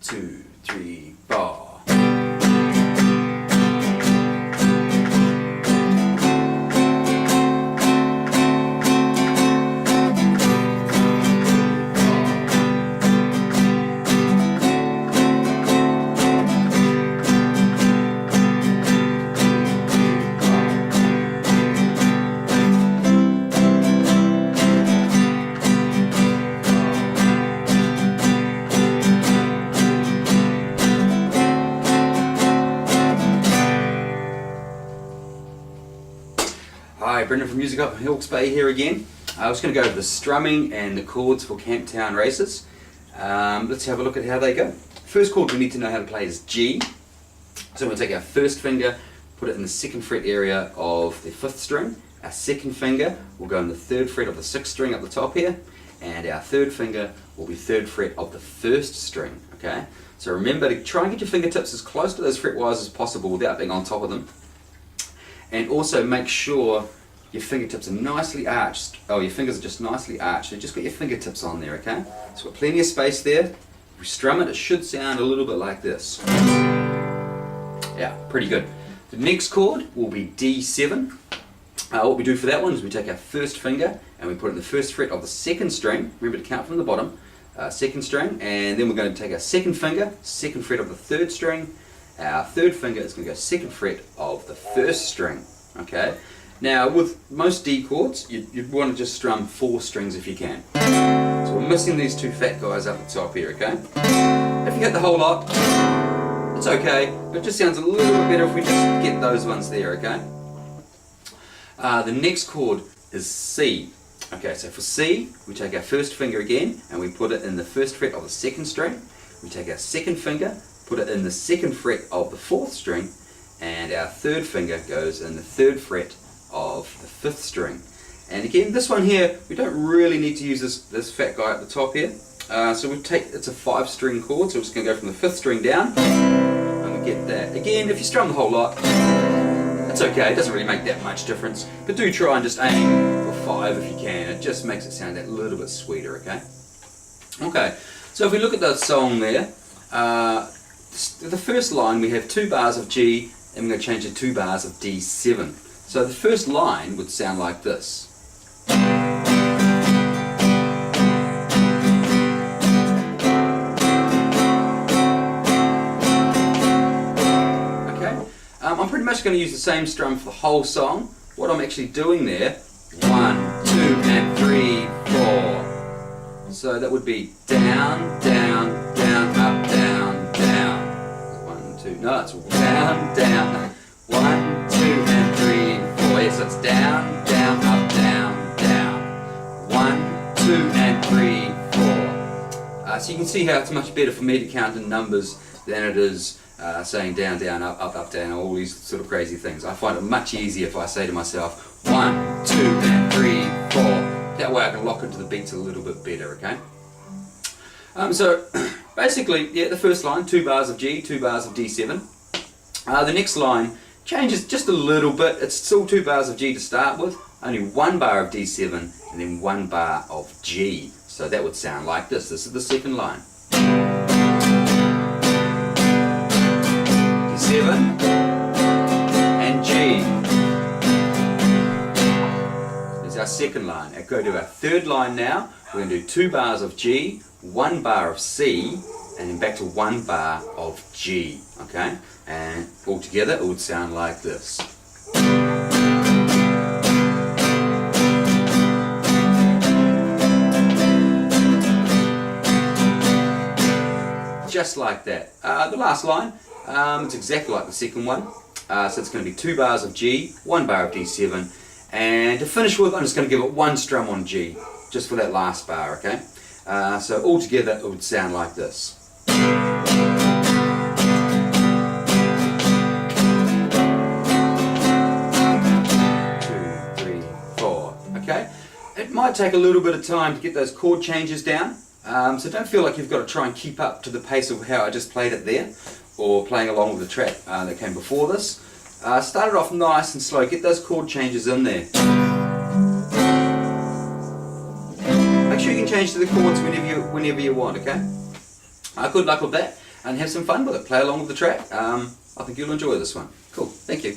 Two, three, four. Hi, Brendan from musiqhub, Hawke's Bay here again. I was going to go over the strumming and the chords for Camptown races. Let's have a look at how they go. First chord we need to know how to play is G. So we'll take our first finger, put it in the 2nd fret area of the 5th string. Our second finger will go in the 3rd fret of the 6th string up the top here. And our third finger will be 3rd fret of the 1st string. Okay? So remember to try and get your fingertips as close to those fret wires as possible without being on top of them. And also make sure your fingertips are nicely arched. Oh, your fingers are just nicely arched. So just got your fingertips on there, okay? So got plenty of space there. If we strum it, it should sound a little bit like this. Yeah, pretty good. The next chord will be D7. What we do for that one is we take our first finger and we put it in the 1st fret of the 2nd string. Remember to count from the bottom. 2nd string, and then we're going to take our second finger, 2nd fret of the 3rd string. Our third finger is going to go 2nd fret of the 1st string. Okay. Now with most D chords, you'd want to just strum 4 strings if you can. So we're missing these 2 fat guys up the top here, okay? If you get the whole lot, it's okay, but it just sounds a little bit better if we just get those ones there, okay? The next chord is C. Okay, so for C, we take our first finger again and we put it in the 1st fret of the 2nd string. We take our second finger, put it in the 2nd fret of the 4th string, and our third finger goes in the 3rd fret of the 5th string. And again, this one here, we don't really need to use this fat guy at the top here. So it's a 5-string chord, so we're just going to go from the 5th string down, and we get that. Again, if you strum the whole lot, that's okay, it doesn't really make that much difference. But do try and just aim for 5 if you can, it just makes it sound that little bit sweeter, okay? Okay, so if we look at that song there, the first line we have 2 bars of G, and we're going to change it to 2 bars of D7. So the first line would sound like this. Okay, I'm pretty much going to use the same strum for the whole song. What I'm actually doing there, 1, 2, and 3, 4. So that would be down, down, down, up, down, down. 1, 2, no, it's down, down. 1, 2, and 3, 4. Yes, so it's down, down, up, down, down. 1, 2, and 3, 4. So you can see how it's much better for me to count in numbers than it is saying down, down, up, up, up, down, all these sort of crazy things. I find it much easier if I say to myself 1, 2, and 3, 4. That way I can lock into the beats a little bit better, okay? So basically, yeah, the first line, 2 bars of G, 2 bars of D7. The next line changes just a little bit. It's still 2 bars of G to start with, only 1 bar of D7, and then 1 bar of G. So that would sound like this. This is the second line. D7 and G. There's our second line. Now go to our third line now. We're going to do 2 bars of G, 1 bar of C, and then back to 1 bar of G. Okay? And all together it would sound like this. just like that. The last line, it's exactly like the second one. So it's going to be 2 bars of G, 1 bar of D7, and to finish with, I'm just going to give it 1 strum on G, just for that last bar, okay? So all together it would sound like this. 2, 3, 4, okay? It might take a little bit of time to get those chord changes down, so don't feel like you've got to try and keep up to the pace of how I just played it there, or playing along with the track that came before this. Start it off nice and slow, get those chord changes in there. Make sure you can change to the chords whenever you want, okay? Good luck with that, and have some fun with it. Play along with the track. I think you'll enjoy this one. Cool, thank you.